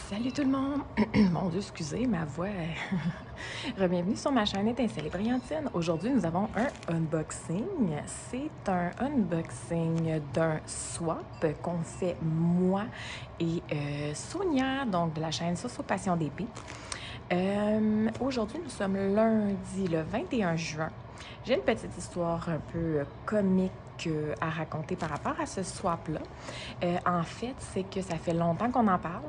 Salut tout le monde! Mon Dieu, excusez ma voix. Bienvenue sur ma chaîne Étincelle et Brillantine. Aujourd'hui, nous avons un unboxing. C'est un unboxing d'un swap qu'on fait moi et Sonia, donc de la chaîne Soso Passion d'épée. Aujourd'hui, nous sommes lundi, le 21 juin. J'ai une petite histoire un peu comique à raconter par rapport à ce swap-là. En fait, c'est que ça fait longtemps qu'on en parle.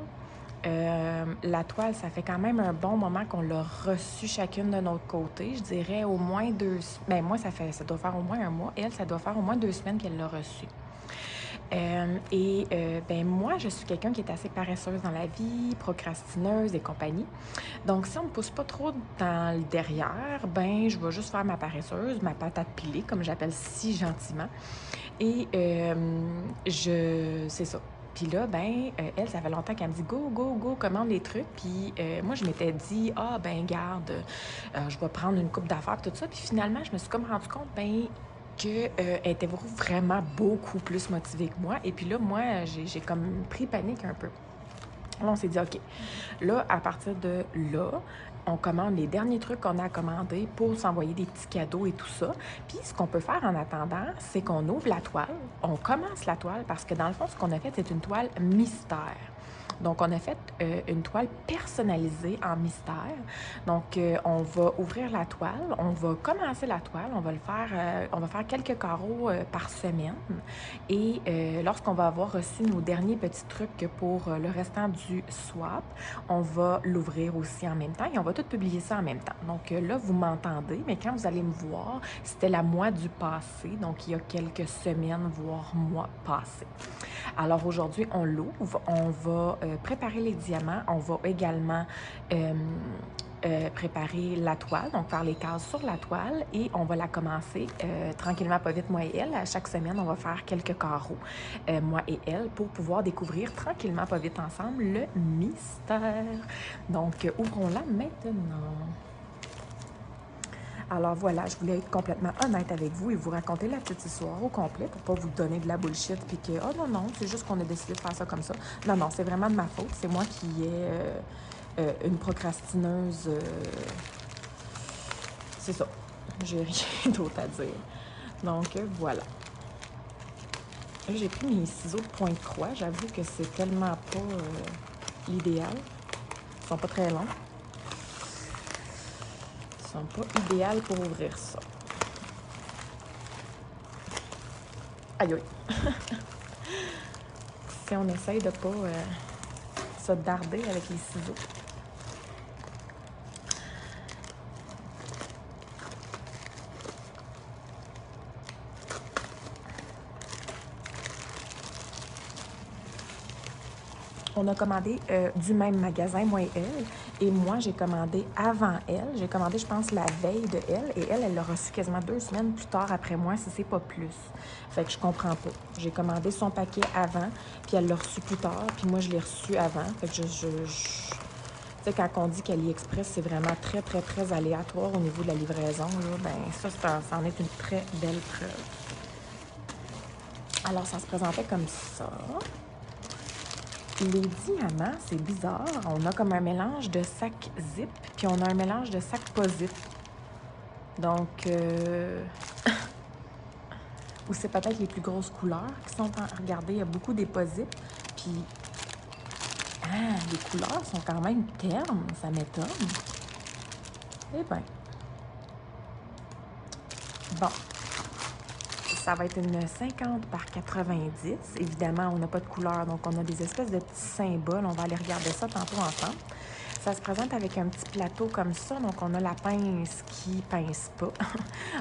La toile, ça fait quand même un bon moment qu'on l'a reçue chacune de notre côté. Je dirais au moins 2... Ben moi, ça doit faire au moins un mois. Elle, ça doit faire au moins 2 semaines qu'elle l'a reçue. Ben moi, je suis quelqu'un qui est assez paresseuse dans la vie, procrastineuse et compagnie. Donc, si on me pousse pas trop dans le derrière, ben je vais juste faire ma paresseuse, ma patate pilée, comme j'appelle si gentiment. Et c'est ça. Puis là, ben, elle, ça fait longtemps qu'elle me dit go, go, go, commande les trucs. Puis moi, je m'étais dit, ah, ben, garde, je vais prendre une coupe d'affaires, tout ça. Puis finalement, je me suis comme rendu compte, ben, qu'elle était vraiment beaucoup plus motivée que moi. Et puis là, moi, j'ai comme pris panique un peu. Là, on s'est dit, OK, là, à partir de là, on commande les derniers trucs qu'on a commandés pour s'envoyer des petits cadeaux et tout ça. Puis, ce qu'on peut faire en attendant, c'est qu'on ouvre la toile, on commence la toile, parce que dans le fond, ce qu'on a fait, c'est une toile mystère. Donc, on a fait une toile personnalisée en mystère. Donc, on va ouvrir la toile, on va commencer la toile, on va faire quelques carreaux par semaine. Et lorsqu'on va avoir reçu nos derniers petits trucs pour le restant du swap, on va l'ouvrir aussi en même temps et on va tout publier ça en même temps. Donc là, vous m'entendez, mais quand vous allez me voir, c'était la moi du passé, donc il y a quelques semaines, voire mois passés. Alors aujourd'hui, on l'ouvre, on va préparer les diamants, on va également préparer la toile, donc faire les cases sur la toile et on va la commencer tranquillement, pas vite, moi et elle. À chaque semaine, on va faire quelques carreaux, moi et elle, pour pouvoir découvrir tranquillement, pas vite ensemble, le mystère. Donc, ouvrons-la maintenant. Alors voilà, je voulais être complètement honnête avec vous et vous raconter la petite histoire au complet pour pas vous donner de la bullshit puis que, oh non, non, c'est juste qu'on a décidé de faire ça comme ça. Non, non, c'est vraiment de ma faute. C'est moi qui ai une procrastineuse. C'est ça. J'ai rien d'autre à dire. Donc, voilà. Là, j'ai pris mes ciseaux de pointe de croix. J'avoue que c'est tellement pas l'idéal. Ils sont pas très longs. Ils sont pas idéaux pour ouvrir ça. Aïe, aïe. Si on essaye de pas se darder avec les ciseaux. On a commandé du même magasin, moi et elle. Et moi, j'ai commandé avant elle. J'ai commandé, je pense, la veille de elle. Et elle l'a reçu quasiment 2 semaines plus tard après moi, si c'est pas plus. Fait que je comprends pas. J'ai commandé son paquet avant, puis elle l'a reçu plus tard. Puis moi, je l'ai reçu avant. Fait que tu sais, quand on dit qu'AliExpress, c'est vraiment très, très, très aléatoire au niveau de la livraison, là, ben ça en est une très belle preuve. Alors, ça se présentait comme ça. Les diamants, c'est bizarre. On a comme un mélange de sac zip, puis on a un mélange de sac pas zip. Donc, ou c'est peut-être les plus grosses couleurs qui sont en... Regardez, il y a beaucoup des pas zip, puis... Ah, les couleurs sont quand même ternes, ça m'étonne. Eh bien. Bon. Ça va être une 50 par 90. Évidemment, on n'a pas de couleur, donc on a des espèces de petits symboles. On va aller regarder ça tantôt ensemble. Ça se présente avec un petit plateau comme ça. Donc, on a la pince qui pince pas.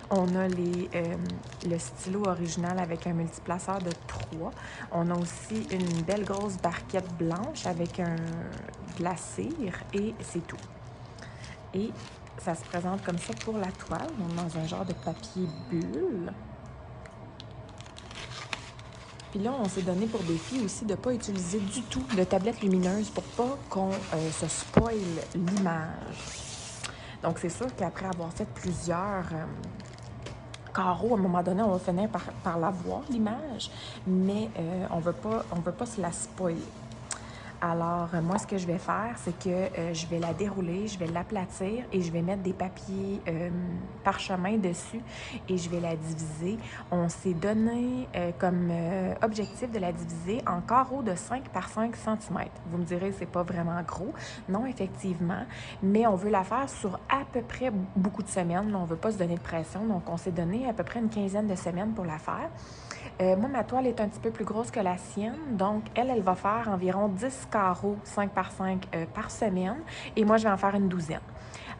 On a le stylo original avec un multiplaceur de 3. On a aussi une belle grosse barquette blanche avec de la cire et c'est tout. Et ça se présente comme ça pour la toile. On est dans un genre de papier bulle. Puis là, on s'est donné pour défi aussi de ne pas utiliser du tout de tablette lumineuse pour pas qu'on se spoil l'image. Donc, c'est sûr qu'après avoir fait plusieurs carreaux, à un moment donné, on va finir par la voir, l'image, mais on veut pas se la spoiler. Alors, moi, ce que je vais faire, c'est que je vais la dérouler, je vais l'aplatir et je vais mettre des papiers parchemin dessus et je vais la diviser. On s'est donné comme objectif de la diviser en carreaux de 5 par 5 cm. Vous me direz, c'est pas vraiment gros. Non, effectivement, mais on veut la faire sur à peu près beaucoup de semaines. On veut pas se donner de pression, donc on s'est donné à peu près une quinzaine de semaines pour la faire. Moi, ma toile est un petit peu plus grosse que la sienne, donc elle va faire environ 10 carreaux 5 par 5 par semaine, et moi, je vais en faire une douzaine.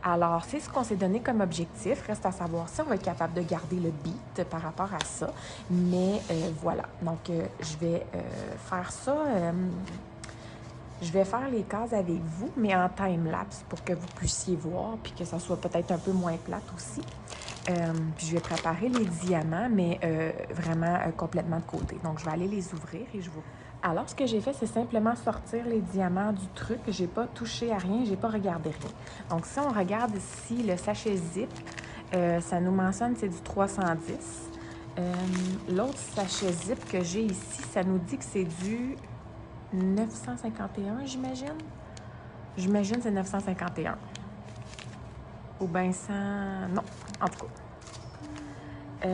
Alors, c'est ce qu'on s'est donné comme objectif. Reste à savoir si on va être capable de garder le beat par rapport à ça, mais voilà. Donc, je vais faire ça... je vais faire les cases avec vous, mais en time-lapse pour que vous puissiez voir, puis que ça soit peut-être un peu moins plate aussi. Puis je vais préparer les diamants, mais vraiment complètement de côté. Donc, je vais aller les ouvrir et je vous... Alors, ce que j'ai fait, c'est simplement sortir les diamants du truc. J'ai pas touché à rien, j'ai pas regardé rien. Donc, si on regarde ici le sachet zip, ça nous mentionne que c'est du 310. L'autre sachet zip que j'ai ici, ça nous dit que c'est du 951, j'imagine. J'imagine que c'est 951. Ou bien 100... Non, en tout cas.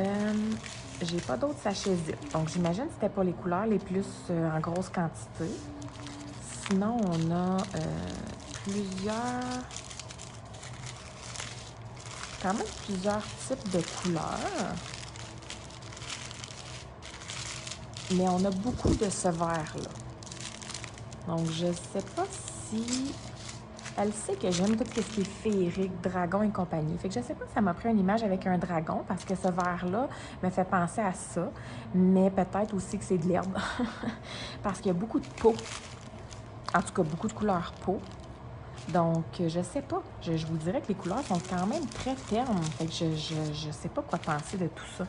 J'ai pas d'autres sachets zip. Donc, j'imagine que c'était pas les couleurs les plus en grosse quantité. Sinon, on a quand même plusieurs types de couleurs. Mais on a beaucoup de ce vert-là. Donc, je sais pas si... Elle sait que j'aime tout ce qui est féerique, dragon et compagnie. Fait que je sais pas si ça m'a pris une image avec un dragon, parce que ce vert-là me fait penser à ça. Mais peut-être aussi que c'est de l'herbe. Parce qu'il y a beaucoup de peau. En tout cas, beaucoup de couleurs peau. Donc, je sais pas. Je vous dirais que les couleurs sont quand même très fermes. Fait que je sais pas quoi penser de tout ça.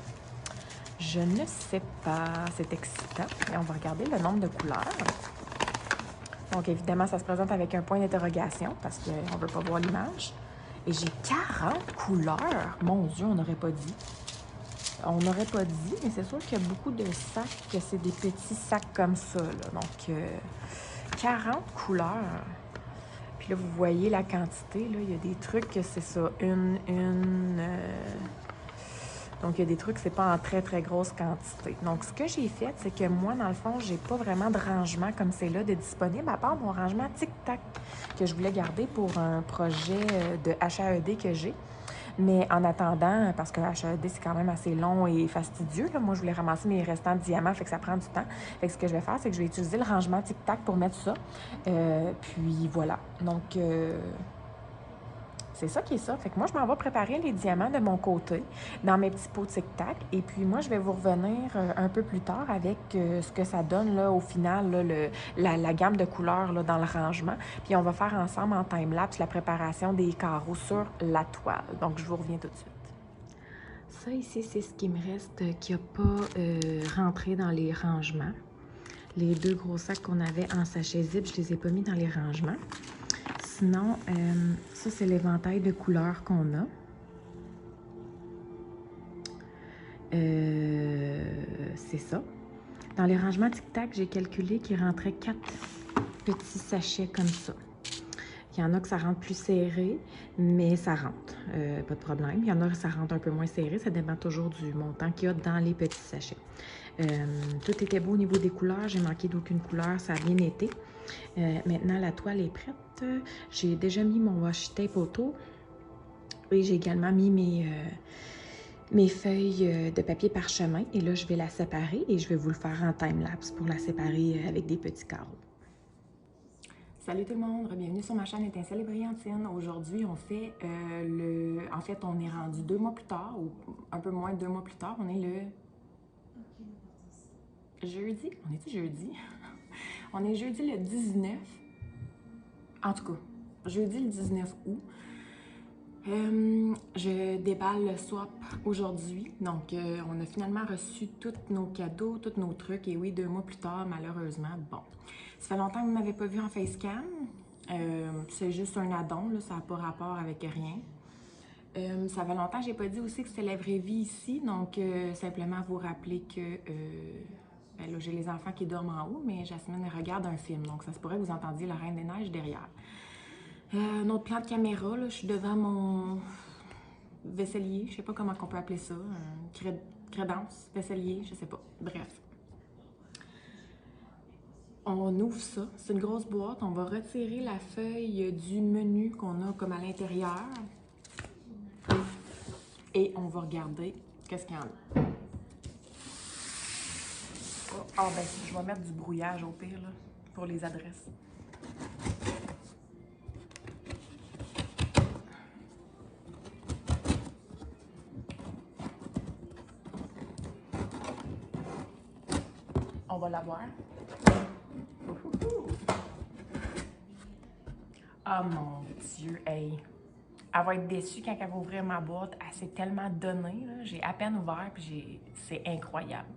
Je ne sais pas. C'est excitant. Et on va regarder le nombre de couleurs. Donc, évidemment, ça se présente avec un point d'interrogation parce qu'on ne veut pas voir l'image. Et j'ai 40 couleurs. Mon Dieu, on n'aurait pas dit. On n'aurait pas dit, mais c'est sûr qu'il y a beaucoup de sacs, que c'est des petits sacs comme ça, là. Donc, 40 couleurs. Puis là, vous voyez la quantité, là. Il y a des trucs que c'est ça, Donc, il y a des trucs, c'est pas en très, très grosse quantité. Donc, ce que j'ai fait, c'est que moi, dans le fond, j'ai pas vraiment de rangement comme c'est là de disponible, à part mon rangement tic-tac que je voulais garder pour un projet de HAED que j'ai. Mais en attendant, parce que HAED, c'est quand même assez long et fastidieux, là, moi, je voulais ramasser mes restants de diamants, fait que ça prend du temps. Fait que ce que je vais faire, c'est que je vais utiliser le rangement tic-tac pour mettre ça. Puis voilà. Donc... c'est ça qui est ça. Fait que moi, je m'en vais préparer les diamants de mon côté dans mes petits pots tic-tac. Et puis moi, je vais vous revenir un peu plus tard avec ce que ça donne là, au final, là, la gamme de couleurs là, dans le rangement. Puis on va faire ensemble en time-lapse la préparation des carreaux sur la toile. Donc, je vous reviens tout de suite. Ça ici, c'est ce qui me reste qui n'a pas rentré dans les rangements. Les deux gros sacs qu'on avait en sachet zip, je les ai pas mis dans les rangements. Sinon, ça, c'est l'éventail de couleurs qu'on a. C'est ça. Dans les rangements tic-tac, j'ai calculé qu'il rentrait 4 petits sachets comme ça. Il y en a que ça rentre plus serré, mais ça rentre. Pas de problème. Il y en a que ça rentre un peu moins serré. Ça dépend toujours du montant qu'il y a dans les petits sachets. Tout était beau au niveau des couleurs. J'ai manqué d'aucune couleur. Ça a bien été. Maintenant, la toile est prête. J'ai déjà mis mon washi tape autour. Et j'ai également mis mes feuilles de papier parchemin. Et là, je vais la séparer et je vais vous le faire en time-lapse pour la séparer avec des petits carreaux. Salut tout le monde, bienvenue sur ma chaîne Étincelle et Brillantine. Aujourd'hui, on fait En fait, on est rendu 2 mois plus tard, ou un peu moins de 2 mois plus tard. On est le... jeudi? On est-tu jeudi? On est jeudi le 19. En tout cas, jeudi le 19 août. Je déballe le swap aujourd'hui. Donc, on a finalement reçu tous nos cadeaux, tous nos trucs. Et oui, 2 mois plus tard, malheureusement, bon. Ça fait longtemps que vous ne m'avez pas vu en facecam. C'est juste un addon, là, ça n'a pas rapport avec rien. Ça fait longtemps que je n'ai pas dit aussi que c'était la vraie vie ici. Donc, simplement vous rappeler que Ben là, j'ai les enfants qui dorment en haut, mais Jasmine elle regarde un film, donc ça se pourrait que vous entendiez la Reine des Neiges derrière. Un autre plan de caméra, là, je suis devant mon vaisselier, je sais pas comment on peut appeler ça, un crédence, vaisselier, je sais pas. Bref. On ouvre ça, c'est une grosse boîte, on va retirer la feuille du menu qu'on a comme à l'intérieur et on va regarder qu'est-ce qu'il y en a. Ah ben je vais mettre du brouillage au pire là, pour les adresses. On va la voir. Oh mon Dieu, hey! Elle va être déçue quand elle va ouvrir ma boîte. Elle s'est tellement donnée, j'ai à peine ouvert, puis c'est incroyable.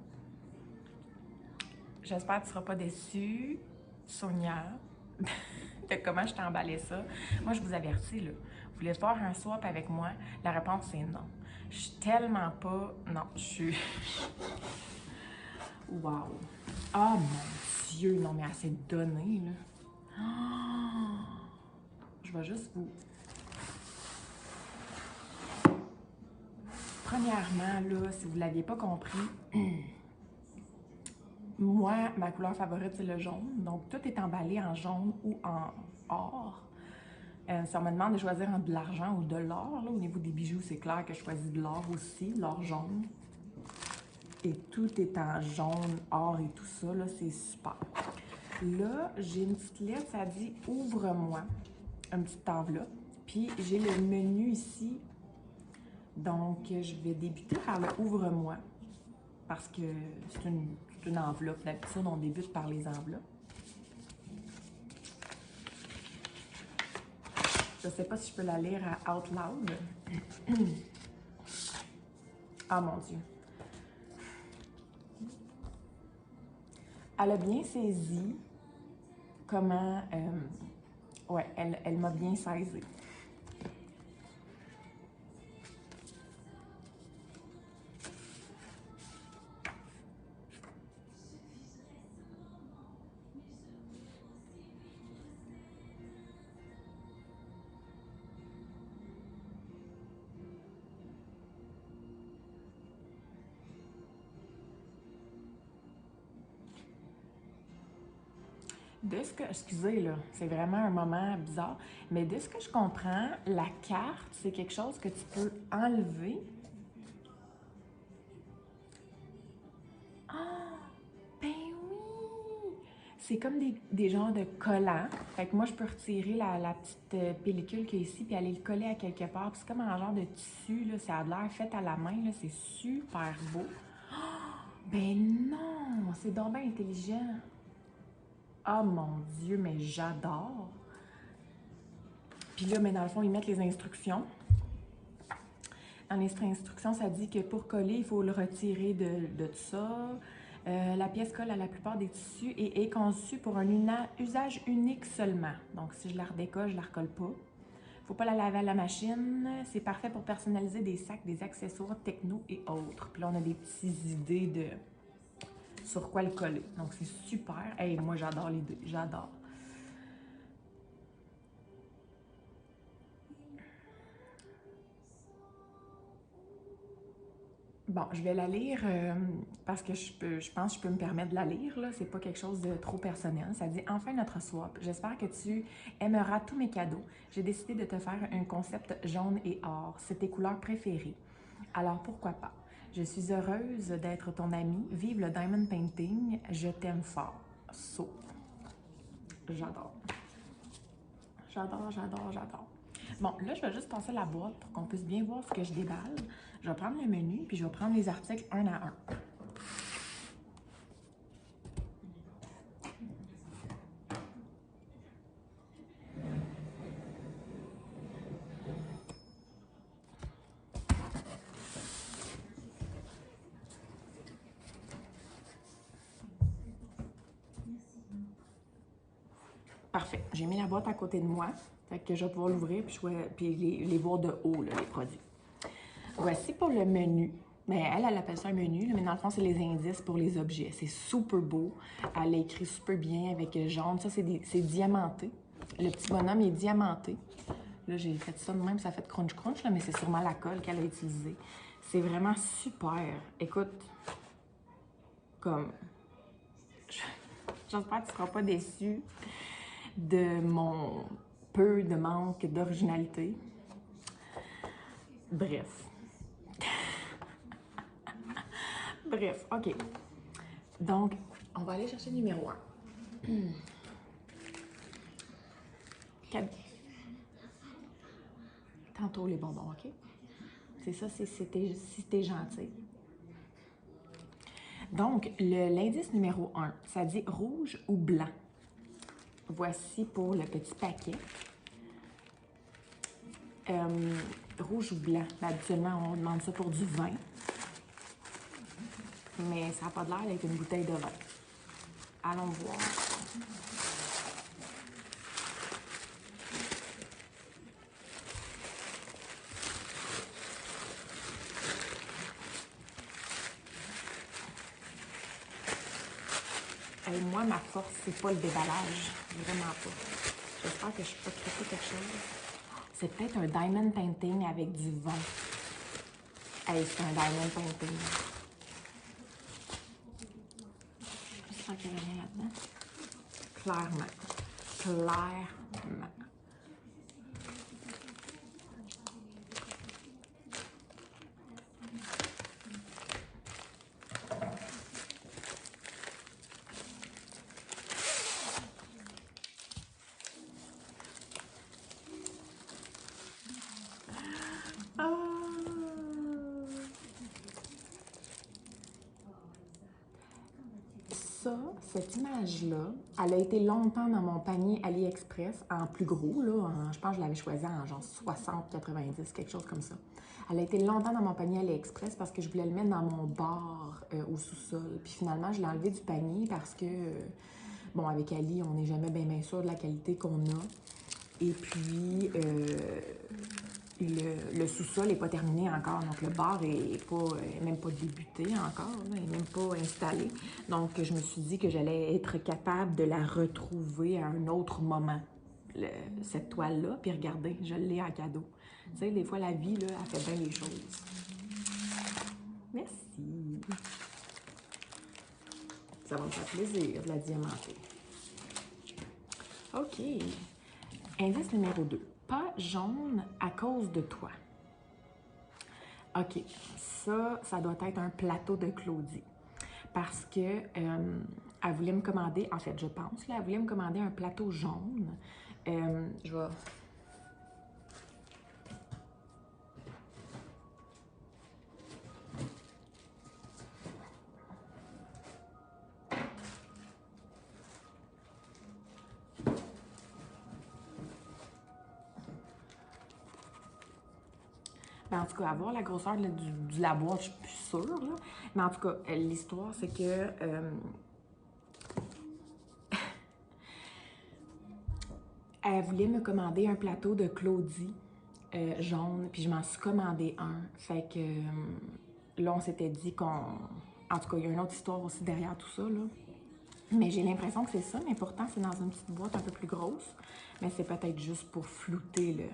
J'espère que tu ne seras pas déçue, Sonia, de comment je t'ai emballé ça. Moi, je vous avertis, là, vous voulez faire un swap avec moi? La réponse, c'est non. Je suis tellement pas... Non, je suis... Wow! Oh mon Dieu! Non, mais elle s'est donnée, là. Oh! Je vais juste vous... Premièrement, là, si vous ne l'aviez pas compris, moi, ma couleur favorite, c'est le jaune. Donc, tout est emballé en jaune ou en or. Si on me demande de choisir entre de l'argent ou de l'or, au niveau des bijoux, c'est clair que je choisis de l'or aussi, de l'or jaune. Et tout est en jaune, or et tout ça, là, c'est super. Là, j'ai une petite lettre, ça dit « Ouvre-moi », une petite enveloppe. Puis, j'ai le menu ici. Donc, je vais débuter par le « Ouvre-moi » parce que c'est une enveloppe. D'habitude, on débute par les enveloppes. Je ne sais pas si je peux la lire à out loud. Ah mon Dieu. Elle a bien saisi comment... ouais, elle m'a bien saisi. Excusez, là, c'est vraiment un moment bizarre, mais de ce que je comprends, la carte, c'est quelque chose que tu peux enlever. Ah, ben oui! C'est comme des genres de collants. Fait que moi, je peux retirer la petite pellicule qui est ici, puis aller le coller à quelque part. Puis c'est comme un genre de tissu, là, ça a l'air fait à la main, là, c'est super beau. Ah, ben non! C'est donc bien intelligent! Ah mon Dieu, mais j'adore! Puis là, mais dans le fond, ils mettent les instructions. Dans les instructions, ça dit que pour coller, il faut le retirer de tout ça. La pièce colle à la plupart des tissus et est conçue pour un usage unique seulement. Donc, si je la redécolle, je ne la recolle pas. Il ne faut pas la laver à la machine. C'est parfait pour personnaliser des sacs, des accessoires techno et autres. Puis là, on a des petites idées de sur quoi le coller. Donc, c'est super. Hey, moi, j'adore l'idée. J'adore. Bon, je vais la lire parce que je pense que je peux me permettre de la lire. C'est pas quelque chose de trop personnel. Ça dit « Enfin notre swap. J'espère que tu aimeras tous mes cadeaux. J'ai décidé de te faire un concept jaune et or. C'est tes couleurs préférées. Alors pourquoi pas? Je suis heureuse d'être ton amie. Vive le Diamond Painting. Je t'aime fort. So. J'adore. J'adore, j'adore, j'adore. Bon, là, je vais juste passer la boîte pour qu'on puisse bien voir ce que je déballe. Je vais prendre le menu, puis je vais prendre les articles un à un. Parfait. J'ai mis la boîte à côté de moi. Fait que je vais pouvoir l'ouvrir puis les voir de haut, là, les produits. Voici pour le menu. Ben, elle appelle ça un menu, là, mais dans le fond, c'est les indices pour les objets. C'est super beau. Elle a écrit super bien avec jaune. Ça, c'est diamanté. Le petit bonhomme est diamanté. Là, j'ai fait ça de même, ça fait crunch-crunch, mais c'est sûrement la colle qu'elle a utilisée. C'est vraiment super. Écoute, comme... J'espère que tu ne seras pas déçu de mon peu de manque d'originalité. Bref. Bref, OK. Donc, on va aller chercher le numéro 1. Tantôt les bonbons, OK? C'est ça, si t'es gentil. Donc, l'indice numéro 1, ça dit rouge ou blanc. Voici pour le petit paquet. Rouge ou blanc. Habituellement, on demande ça pour du vin. Mais ça n'a pas de l'air d'être une bouteille de vin. Allons voir. Et moi, ma force, c'est pas le déballage. Vraiment pas. J'espère que je peux traiter quelque chose. C'est peut-être un diamond painting avec du vin. Hey, c'est un diamond painting. J'espère qu'il n'y a rien là-dedans. Clairement. Clairement. Ça, cette image-là, elle a été longtemps dans mon panier AliExpress en plus gros, là, je pense que je l'avais choisi en genre 60, 90, quelque chose comme ça. Elle a été longtemps dans mon panier AliExpress parce que je voulais le mettre dans mon bar au sous-sol. Puis finalement, je l'ai enlevé du panier parce que, bon, avec Ali, on n'est jamais bien sûr de la qualité qu'on a. Et puis, le sous-sol n'est pas terminé encore, donc le bar n'est même pas débuté encore, n'est même pas installé. Donc, je me suis dit que j'allais être capable de la retrouver à un autre moment, cette toile-là. Puis regardez, je l'ai en cadeau. Tu sais, des fois, la vie, là, elle fait bien les choses. Merci. Ça va me faire plaisir de la diamanter. OK. Indice numéro 2. Pas jaune à cause de toi. OK. Ça doit être un plateau de Claudie. Parce que elle voulait me commander, en fait, je pense, là, elle voulait me commander un plateau jaune. Je vais... Ben, en tout cas, avoir la grosseur de la boîte, je suis plus sûre. Là. Mais en tout cas, l'histoire, c'est que elle voulait me commander un plateau de Claudie jaune, puis je m'en suis commandé un. Fait que là, on s'était dit qu'on... En tout cas, il y a une autre histoire aussi derrière tout ça, là. Mais j'ai l'impression que c'est ça, mais pourtant, c'est dans une petite boîte un peu plus grosse. Mais c'est peut-être juste pour flouter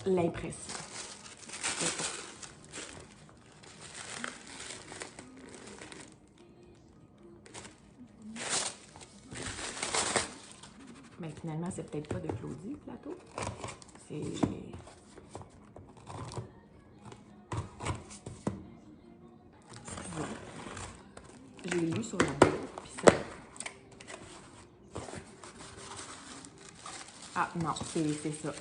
l'impression. Mais finalement, c'est peut-être pas de Claudie, le plateau. C'est... J'ai lu sur la boîte, puis ça... Ah non, c'est ça.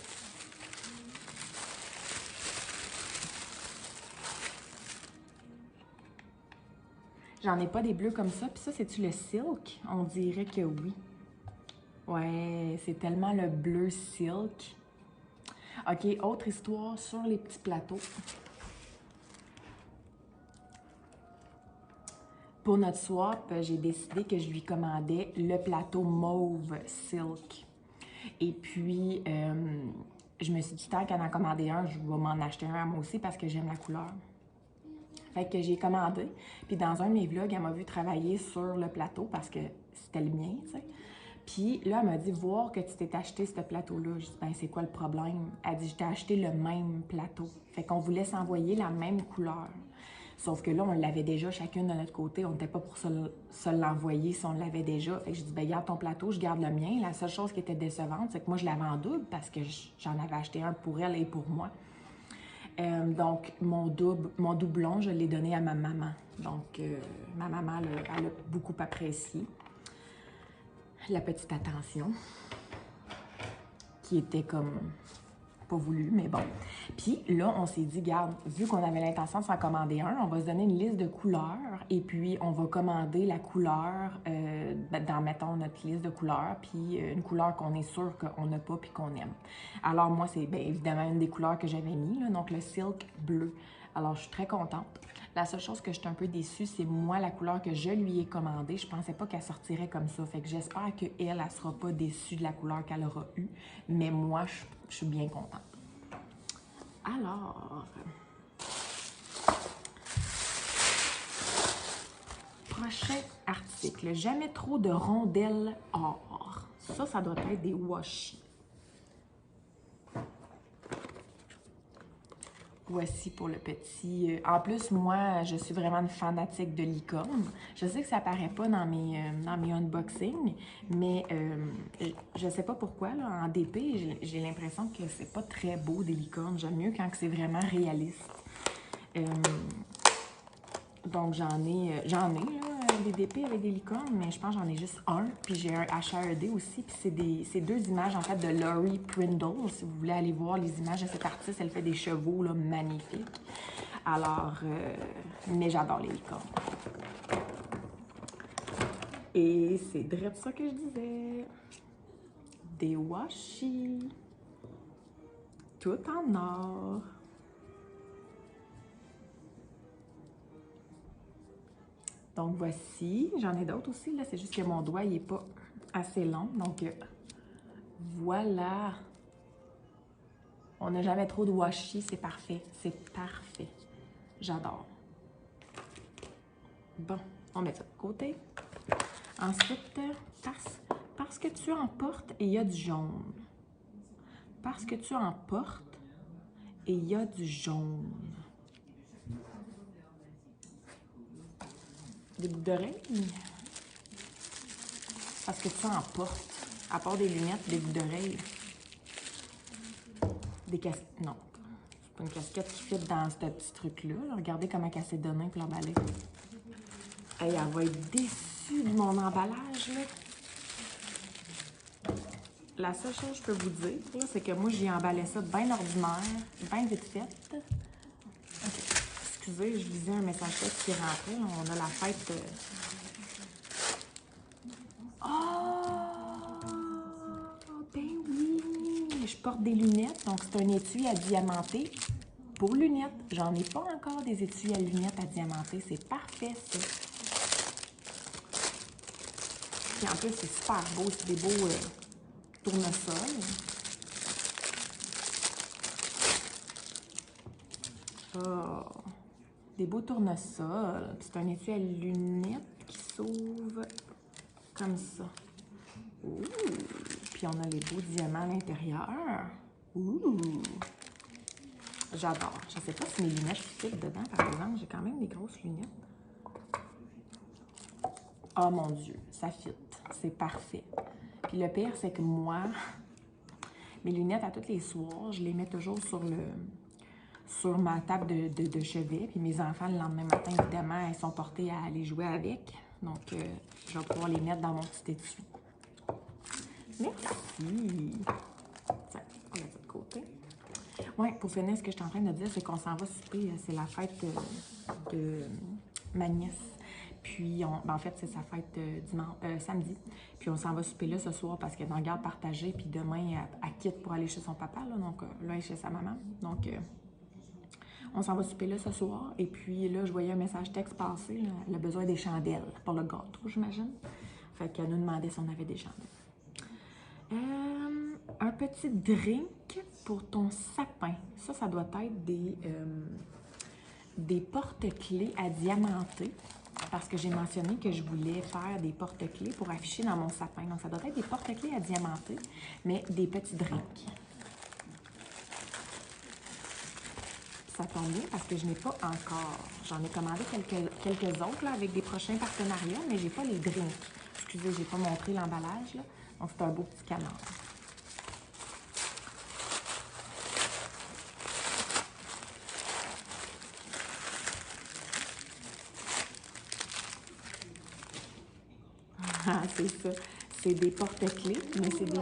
J'en ai pas des bleus comme ça. Puis ça, c'est-tu le silk? On dirait que oui. Ouais, c'est tellement le bleu silk. OK, autre histoire sur les petits plateaux. Pour notre swap, j'ai décidé que je lui commandais le plateau mauve silk. Et puis, je me suis dit, tant qu'elle en commandait un, je vais m'en acheter un à moi aussi parce que j'aime la couleur. Fait que j'ai commandé. Puis dans un de mes vlogs, elle m'a vu travailler sur le plateau parce que c'était le mien, tu sais. Puis là, elle m'a dit, voir que tu t'es acheté ce plateau-là. Je dis, ben c'est quoi le problème? Elle dit, je t'ai acheté le même plateau. Fait qu'on voulait s'envoyer la même couleur. Sauf que là, on l'avait déjà chacune de notre côté. On n'était pas pour se l'envoyer si on l'avait déjà. Fait que je dis, ben garde ton plateau, je garde le mien. La seule chose qui était décevante, c'est que moi, je l'avais en double parce que j'en avais acheté un pour elle et pour moi. Donc, mon doublon, je l'ai donné à ma maman. Donc, ma maman, elle a beaucoup apprécié la petite attention qui était comme pas voulu, mais bon. Puis là, on s'est dit, garde, vu qu'on avait l'intention de s'en commander un, on va se donner une liste de couleurs et puis on va commander la couleur dans, mettons, notre liste de couleurs, puis une couleur qu'on est sûr qu'on n'a pas puis qu'on aime. Alors moi, c'est bien évidemment une des couleurs que j'avais mis, là, donc le silk bleu. Alors, je suis très contente. La seule chose que je suis un peu déçue, c'est moi, la couleur que je lui ai commandée. Je pensais pas qu'elle sortirait comme ça. Fait que j'espère qu'elle, elle sera pas déçue de la couleur qu'elle aura eue. Mais moi, je suis bien contente. Alors, prochain article. Jamais trop de rondelles or. Ça doit être des washi. Voici pour le petit. En plus, moi, je suis vraiment une fanatique de licorne. Je sais que ça paraît pas dans mes unboxings, mais je sais pas pourquoi, là, en DP, j'ai l'impression que c'est pas très beau des licornes. J'aime mieux quand c'est vraiment réaliste. Donc, j'en ai là, des DP avec des licornes, mais je pense que j'en ai juste un. Puis j'ai un HRD aussi. Puis c'est deux images, en fait, de Laurie Prindle. Si vous voulez aller voir les images de cette artiste, elle fait des chevaux là, magnifiques. Alors, mais j'adore les licornes. Et c'est direct ça que je disais. Des washi. Tout en or. Donc, voici. J'en ai d'autres aussi, là. C'est juste que mon doigt, il n'est pas assez long. Donc, voilà. On n'a jamais trop de washi. C'est parfait. C'est parfait. J'adore. Bon, on met ça de côté. Ensuite, parce que tu emportes et il y a du jaune. Parce que tu emportes et il y a du jaune. Des boucles d'oreilles. Parce que tu emportes. À part des lunettes, des boucles d'oreilles. Des casquettes. Non. C'est pas une casquette qui fit dans ce petit truc-là. Regardez comment elle s'est donnée pour l'emballer. Hey, elle va être déçue de mon emballage, là. La seule chose que je peux vous dire, c'est que moi, j'ai emballé ça bien ordinaire, bien vite fait. Okay. Excusez, je lisais un message texte qui rentrait. On a la fête. Oh! Ben oui! Je porte des lunettes, donc c'est un étui à diamanter pour lunettes. J'en ai pas encore des étuis à lunettes à diamanter. C'est parfait, ça. Puis en plus, c'est super beau. C'est des beaux tournesols. Oh! Des beaux tournesols. C'est un étui à lunettes qui s'ouvre comme ça. Ouh! Puis on a les beaux diamants à l'intérieur. Ouh! J'adore. Je ne sais pas si mes lunettes fit dedans, par exemple. J'ai quand même des grosses lunettes. Oh mon Dieu, ça fit. C'est parfait. Puis le pire, c'est que moi, mes lunettes à tous les soirs, je les mets toujours sur ma table de chevet. Puis mes enfants, le lendemain matin, évidemment, elles sont portées à aller jouer avec. Donc, je vais pouvoir les mettre dans mon petit étui. Merci. Tiens, on met ça de côté. Oui, pour finir, ce que je suis en train de dire, c'est qu'on s'en va souper. C'est la fête de ma nièce. Puis, ben en fait, c'est sa fête samedi. Puis, on s'en va souper là ce soir parce qu'elle est en garde partagée. Puis, demain, elle quitte pour aller chez son papa. Là, donc, là, elle est chez sa maman. Donc, on s'en va souper là ce soir. Et puis, là, je voyais un message texte passer. Là, elle a besoin des chandelles pour le gâteau, j'imagine. Fait qu'elle nous demandait si on avait des chandelles. Un petit drink pour ton sapin. Ça doit être des porte-clés à diamanter. Parce que j'ai mentionné que je voulais faire des porte-clés pour afficher dans mon sapin. Donc, ça doit être des porte-clés à diamanter, mais des petits drinks. Ça tombe bien parce que je n'ai pas encore. J'en ai commandé quelques autres là, avec des prochains partenariats, mais j'ai pas les drinks. Excusez, j'ai pas montré l'emballage, là. Donc, c'est un beau petit canard. Ah, c'est ça. C'est des porte-clés, mais c'est des...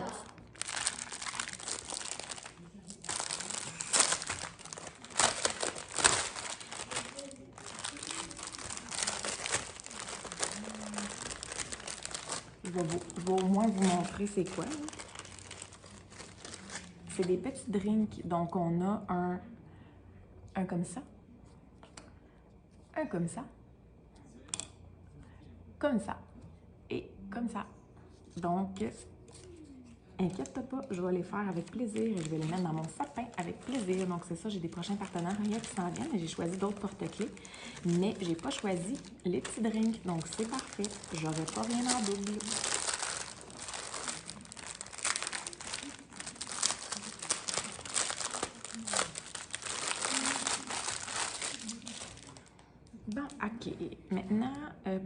Je vais au moins vous montrer c'est quoi. C'est des petits drinks. Donc, on a un comme ça, un comme ça, comme ça et comme ça. Donc, inquiète-toi pas, je vais les faire avec plaisir et je vais les mettre dans mon sapin avec plaisir. Donc, c'est ça, j'ai des prochains partenariats qui s'en viennent et j'ai choisi d'autres porte-clés, mais j'ai pas choisi les petits drinks. Donc, c'est parfait. J'aurais pas rien en double. Bon, OK. Maintenant,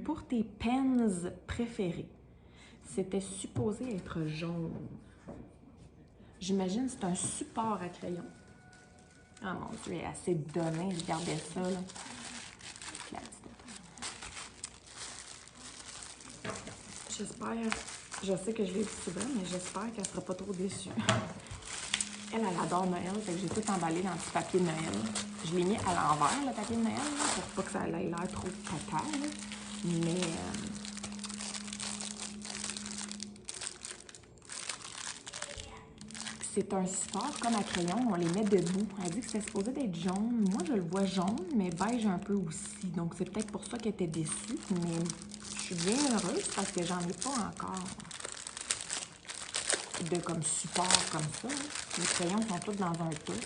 pour tes pens préférés, c'était supposé être jaune. J'imagine que c'est un support à crayon. Oh mon Dieu, elle est assez donnée. Regardez ça, là. J'espère, je sais que je l'ai dit souvent, mais j'espère qu'elle ne sera pas trop déçue. Elle adore Noël, fait que j'ai tout emballé dans le petit papier de Noël. Je l'ai mis à l'envers, le papier de Noël, là, pour pas que ça ait l'air trop caca, là. Mais c'est un support comme à crayon, on les met debout. Elle dit que c'était supposé d'être jaune. Moi, je le vois jaune, mais beige un peu aussi. Donc, c'est peut-être pour ça qu'elle était déçue, mais je suis bien heureuse parce que j'en ai pas encore de comme support comme ça. Les crayons sont tous dans un pot de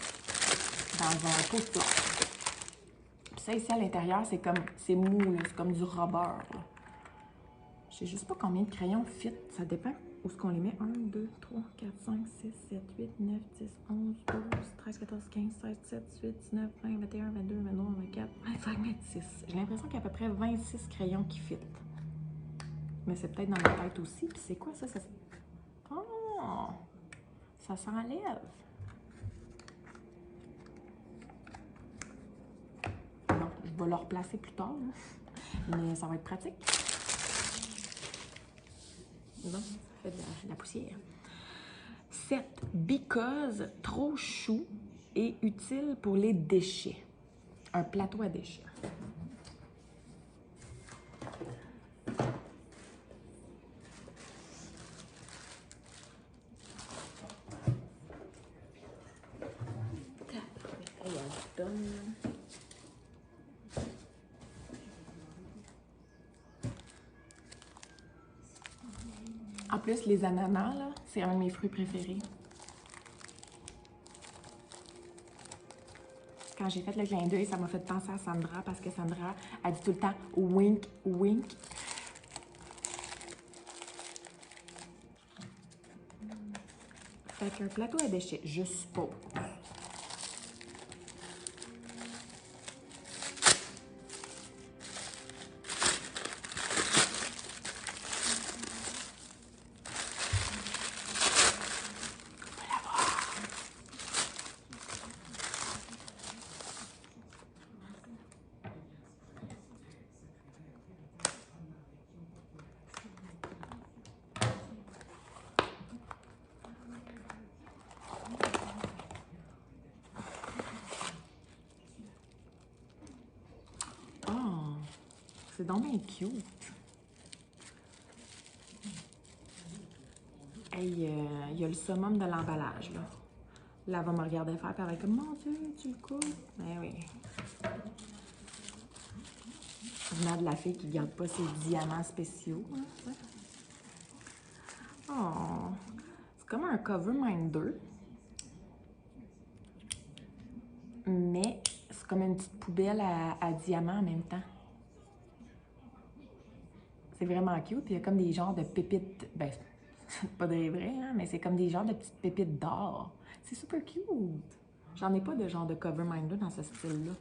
fleurs. Puis ça, ici, à l'intérieur, c'est mou, c'est comme du rubber. Je sais juste pas combien de crayons fit. Ça dépend où est-ce qu'on les met. 1, 2, 3, 4, 5, 6, 7, 8, 9, 10, 11, 12, 13, 14, 15, 16, 17, 18, 19, 20, 21, 22, 23, 24, 25, 26. J'ai l'impression qu'il y a à peu près 26 crayons qui fit. Mais c'est peut-être dans ma tête aussi. Puis c'est quoi ça? Oh! Ça s'enlève. Bon, je vais le replacer plus tard. Mais ça va être pratique. Bon, ça fait de la poussière. 7. Because trop chou et utile pour les déchets. Un plateau à déchets. En plus, les ananas, là, c'est un de mes fruits préférés. Quand j'ai fait le clin d'œil, ça m'a fait penser à Sandra parce que Sandra a dit tout le temps « wink, wink ». Fait qu'un plateau à déchets, je suppose. C'est donc bien cute. Hey, il y a le summum de l'emballage, là. Là, elle va me regarder faire, puis elle va être comme « Mon Dieu, tu le coupes? » Ben oui. Venant de la fille qui ne garde pas ses diamants spéciaux. Hein? Oh! C'est comme un cover Minder, mais c'est comme une petite poubelle à diamants en même temps. C'est vraiment cute. Puis il y a comme des genres de pépites. Ben, c'est pas des vrais, hein, mais c'est comme des genres de petites pépites d'or. C'est super cute. J'en ai pas de genre de cover Minder dans ce style-là.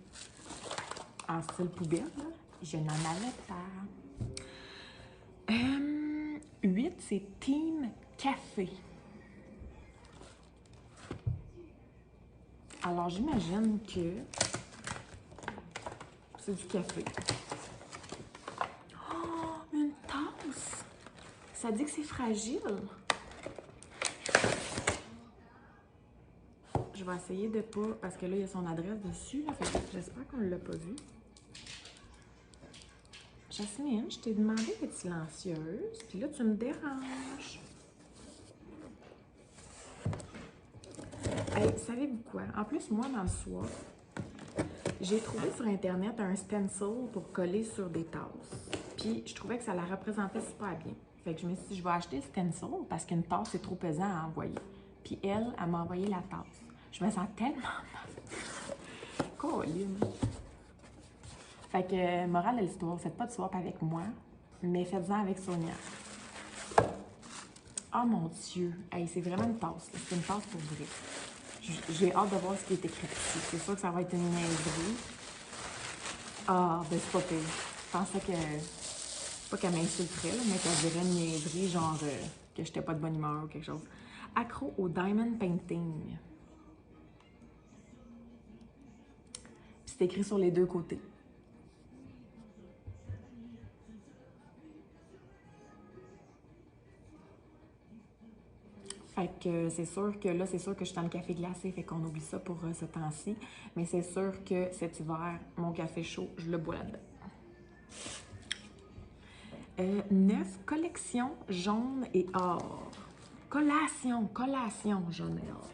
En style poubelle, là. Je n'en avais pas. 8, c'est Team Café. Alors, j'imagine que c'est du café. Oh, une tasse! Ça dit que c'est fragile. Je vais essayer de pas... Parce que là, il y a son adresse dessus. Là, j'espère qu'on ne l'a pas vu. Jasmine, je t'ai demandé d'être silencieuse. Puis là, tu me déranges. Hey, savez-vous quoi? En plus, moi, dans le soir, j'ai trouvé sur Internet un stencil pour coller sur des tasses. Puis, je trouvais que ça la représentait super bien. Fait que je me suis dit, je vais acheter le stencil parce qu'une tasse, c'est trop pesant à envoyer. Puis elle m'a envoyé la tasse. Je me sens tellement mal. Colline. Fait que, morale de l'histoire, faites pas de swap avec moi, mais faites-en avec Sonia. Oh mon Dieu! Hey, c'est vraiment une tasse. C'est une tasse pour vrai. J'ai hâte de voir ce qui est écrit ici. C'est sûr que ça va être une niaiserie. Ah, ben c'est pas pire. Je pensais que... Pas qu'elle m'insulterait, mais qu'elle dirait une niaiserie, genre que j'étais pas de bonne humeur ou quelque chose. Accro au diamond painting. C'est écrit sur les deux côtés. Fait que c'est sûr que là, c'est sûr que je suis dans le café glacé, fait qu'on oublie ça pour ce temps-ci. Mais c'est sûr que cet hiver, mon café chaud, je le bois là-dedans. 9, collection jaune et or. Collation jaune et or.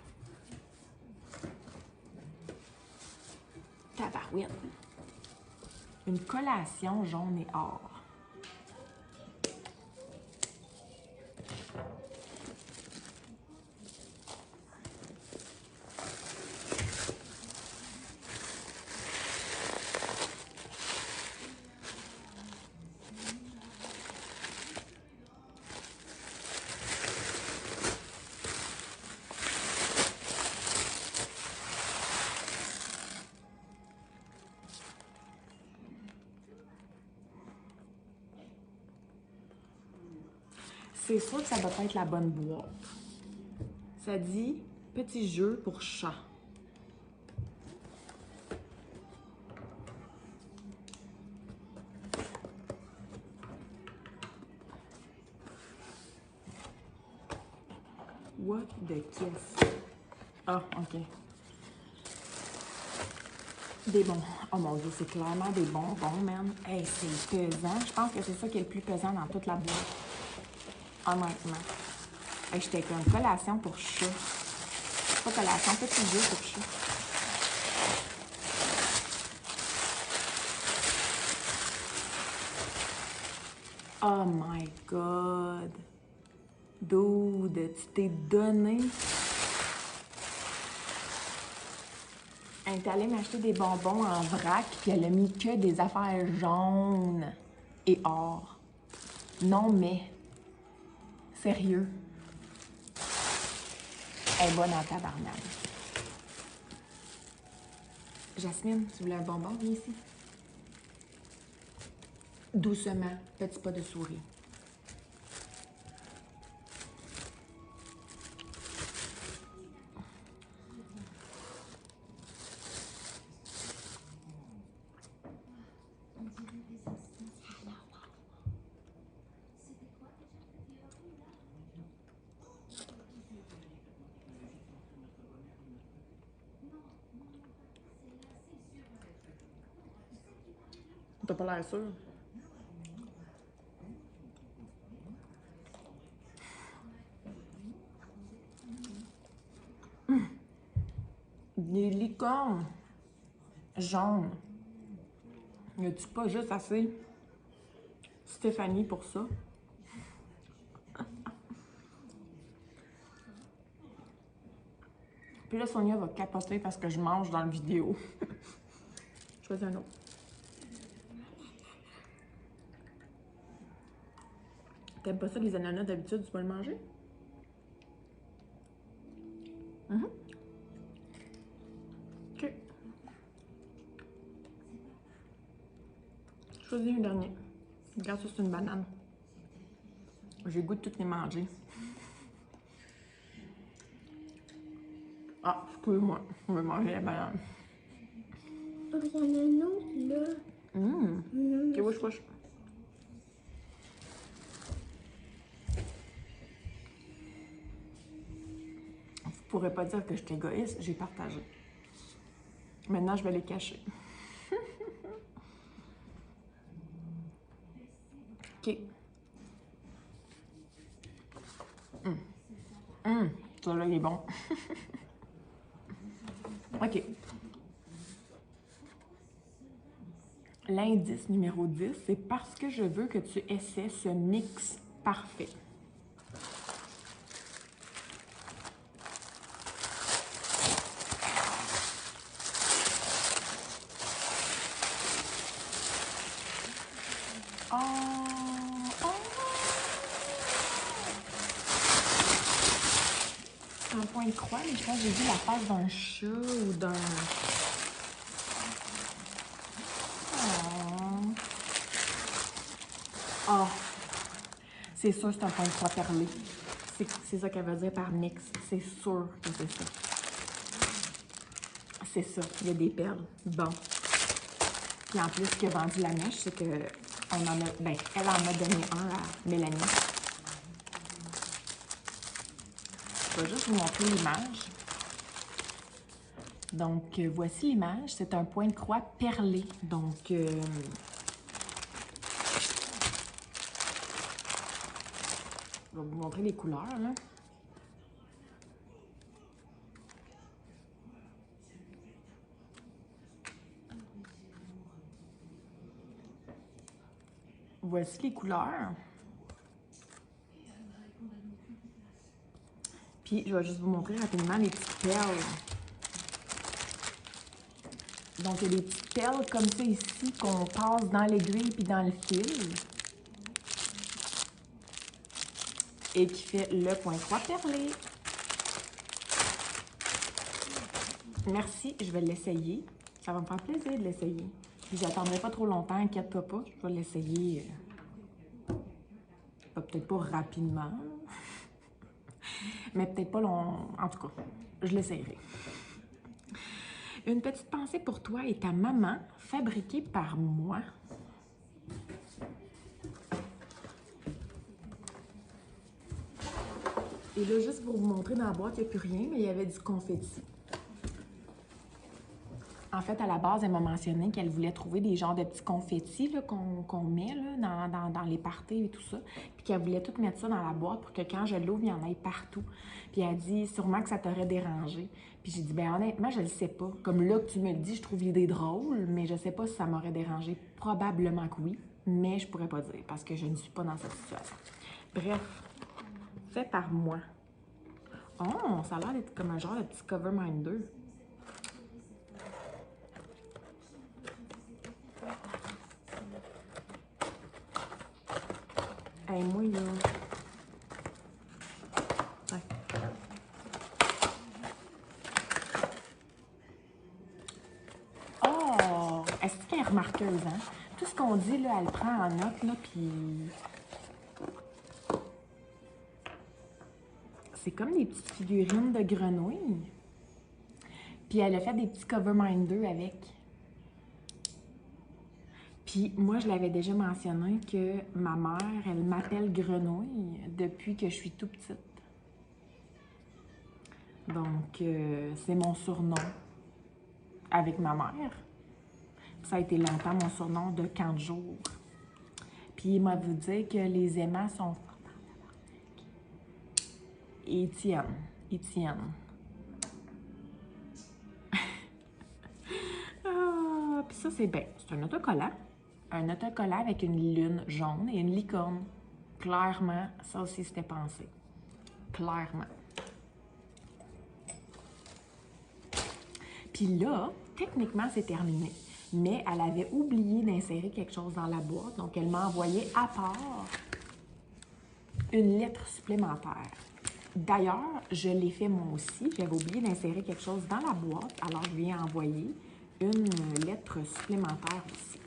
Tabarouette. Une collation jaune et or. C'est sûr que ça doit être la bonne boîte. Ça dit « Petit jeu pour chat ». What the kiss? Ah, OK. Des bons. Oh mon Dieu, c'est clairement des bonbons, man. Hey, c'est pesant. Je pense que c'est ça qui est le plus pesant dans toute la boîte. Honnêtement. Hey, j'étais comme collation pour chat. Pas collation, petit jeu pour chat. Oh my God. Dude, tu t'es donné. Elle est allée m'acheter des bonbons en vrac, puis elle a mis que des affaires jaunes et or. Non, mais... Sérieux. Elle est bonne en tabarnak. Jasmine, tu voulais un bonbon? Viens ici. Doucement, petit pas de souris. T'as pas l'air sûr? Des licornes jaunes. Y a-tu pas juste assez Stéphanie pour ça? Puis là, Sonia va capoter parce que je mange dans la vidéo. Choisis un autre. T'aimes pas ça, les ananas, d'habitude, tu peux le manger? OK. Choisis un dernier. Regarde, ça, c'est une banane. J'ai le goût de toutes les manger. Ah, excuse-moi, on va manger la banane. Il y en a un autre, là. Ok, wesh. Vous pourrez pas dire que je suis égoïste, j'ai partagé. Maintenant, je vais les cacher. OK. Ça, là, il est bon. OK. L'indice numéro 10, c'est parce que je veux que tu essaies ce mix parfait. Un point de croix, mais je pense que j'ai vu la face d'un chat ou d'un... Oh. C'est sûr que c'est un point de croix perlé. C'est ça qu'elle veut dire par mix. C'est sûr que c'est ça. C'est ça, il y a des perles. Bon. Puis en plus, ce qui a vendu la mèche, c'est que elle en a donné un à Mélanie. Je vais juste vous montrer l'image. Donc, voici l'image. C'est un point de croix perlé. Donc, je vais vous montrer les couleurs, là. Voici les couleurs. Puis, je vais juste vous montrer rapidement les petites perles. Donc, il y a des petites perles comme ça ici qu'on passe dans l'aiguille puis dans le fil. Et qui fait le point de croix perlé. Merci, je vais l'essayer. Ça va me faire plaisir de l'essayer. Puis, j'attendrai pas trop longtemps, inquiète-toi pas. Je vais l'essayer. Peut-être pas rapidement. Mais peut-être pas long. En tout cas, je l'essayerai. Une petite pensée pour toi et ta maman, fabriquée par moi. Et là, juste pour vous montrer dans la boîte, il n'y a plus rien, mais il y avait du confetti. En fait, à la base, elle m'a mentionné qu'elle voulait trouver des genres de petits confettis qu'on met là, dans les parties et tout ça. Puis qu'elle voulait tout mettre ça dans la boîte pour que quand je l'ouvre, il y en ait partout. Puis elle a dit, sûrement que ça t'aurait dérangé. Puis j'ai dit, ben honnêtement, je le sais pas. Comme là que tu me le dis, je trouve l'idée drôle, mais je sais pas si ça m'aurait dérangé. Probablement que oui, mais je pourrais pas dire parce que je ne suis pas dans cette situation. Bref, fait par moi. Oh, ça a l'air d'être comme un genre de petit Coverminder. Hey, moi, là... Ouais. Oh! Est-ce qu'elle est remarqueuse, hein? Tout ce qu'on dit, là, elle prend en note, là, puis... C'est comme des petites figurines de grenouilles. Puis elle a fait des petits Coverminder avec. Puis moi, je l'avais déjà mentionné que ma mère, elle m'appelle Grenouille depuis que je suis tout petite. Donc, c'est mon surnom avec ma mère. Ça a été longtemps mon surnom de 40 jours. Puis il m'a vu dire que les aimants sont Étienne. Ah, puis ça, c'est bien. C'est un autocollant. Un autocollant avec une lune jaune et une licorne. Clairement, ça aussi, c'était pensé. Clairement. Puis là, techniquement, c'est terminé. Mais elle avait oublié d'insérer quelque chose dans la boîte. Donc, elle m'a envoyé à part une lettre supplémentaire. D'ailleurs, je l'ai fait moi aussi. J'avais oublié d'insérer quelque chose dans la boîte. Alors, je lui ai envoyé une lettre supplémentaire aussi.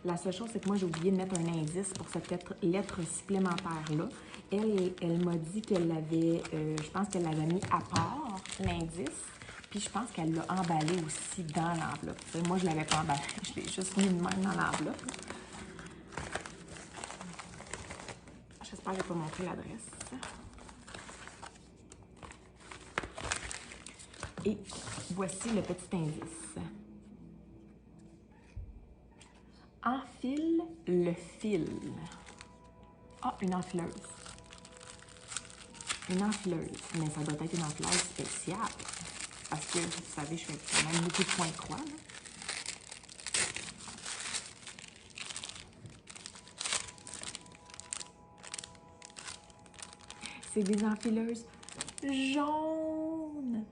La seule chose, c'est que moi, j'ai oublié de mettre un indice pour cette lettre supplémentaire-là. Elle m'a dit qu'elle l'avait, je pense qu'elle l'avait mis à part, l'indice. Puis je pense qu'elle l'a emballé aussi dans l'enveloppe. Moi, je ne l'avais pas emballé. Je l'ai juste mis de même dans l'enveloppe. J'espère que je vais pas montrer l'adresse. Et voici le petit indice. Enfile le fil. Ah, une enfileuse. Une enfileuse. Mais ça doit être une enfileuse spéciale. Parce que, vous savez, je fais quand même beaucoup de points de croix. Là. C'est des enfileuses jaunes.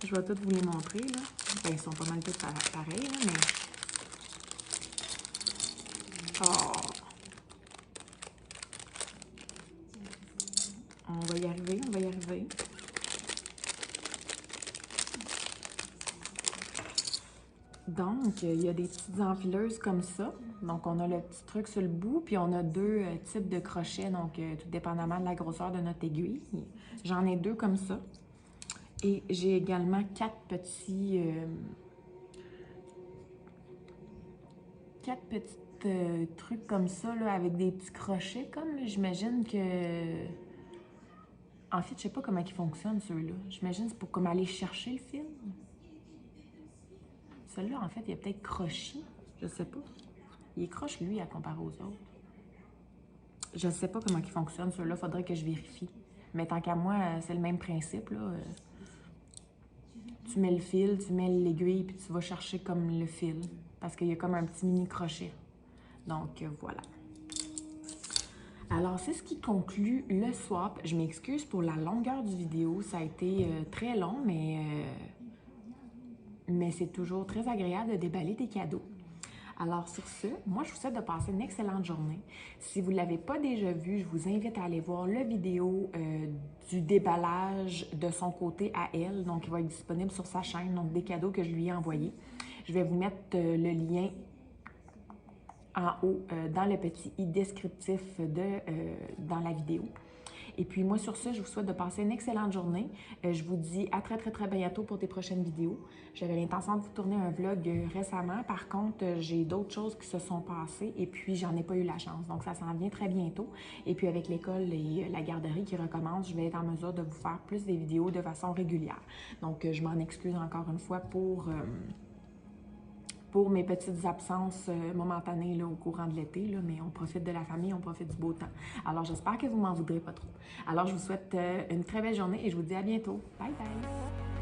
Je vais toutes vous les montrer, là. Ben, ils sont pas mal tous pareils, là, mais... Oh! On va y arriver, on va y arriver. Donc, il y a des petites enfileuses comme ça. Donc, on a le petit truc sur le bout, puis on a deux types de crochets, donc tout dépendamment de la grosseur de notre aiguille. J'en ai deux comme ça. Et j'ai également quatre petits trucs comme ça, là, avec des petits crochets, comme j'imagine que... En fait, je sais pas comment ils fonctionnent, ceux-là. J'imagine que c'est pour comme aller chercher le fil. Celui-là, en fait, il est peut-être croché. Je sais pas. Il est croche, lui, à comparer aux autres. Je sais pas comment il fonctionne, ceux-là. Faudrait que je vérifie. Mais tant qu'à moi, c'est le même principe, là. Tu mets le fil, tu mets l'aiguille, puis tu vas chercher comme le fil. Parce qu'il y a comme un petit mini crochet. Donc, voilà. Alors, c'est ce qui conclut le swap. Je m'excuse pour la longueur du vidéo. Ça a été très long, mais c'est toujours très agréable de déballer des cadeaux. Alors, sur ce, moi, je vous souhaite de passer une excellente journée. Si vous ne l'avez pas déjà vu, je vous invite à aller voir la vidéo du déballage de son côté à elle. Donc, il va être disponible sur sa chaîne, donc des cadeaux que je lui ai envoyés. Je vais vous mettre le lien en haut dans le petit i descriptif dans la vidéo. Et puis moi, sur ce, je vous souhaite de passer une excellente journée. Je vous dis à très, très, très bientôt pour des prochaines vidéos. J'avais l'intention de vous tourner un vlog récemment. Par contre, j'ai d'autres choses qui se sont passées et puis j'en ai pas eu la chance. Donc, ça s'en vient très bientôt. Et puis, avec l'école et la garderie qui recommence, je vais être en mesure de vous faire plus des vidéos de façon régulière. Donc, je m'en excuse encore une fois pour mes petites absences momentanées là, au courant de l'été, mais on profite de la famille, on profite du beau temps. Alors, j'espère que vous m'en voudrez pas trop. Alors, je vous souhaite une très belle journée et je vous dis à bientôt. Bye bye!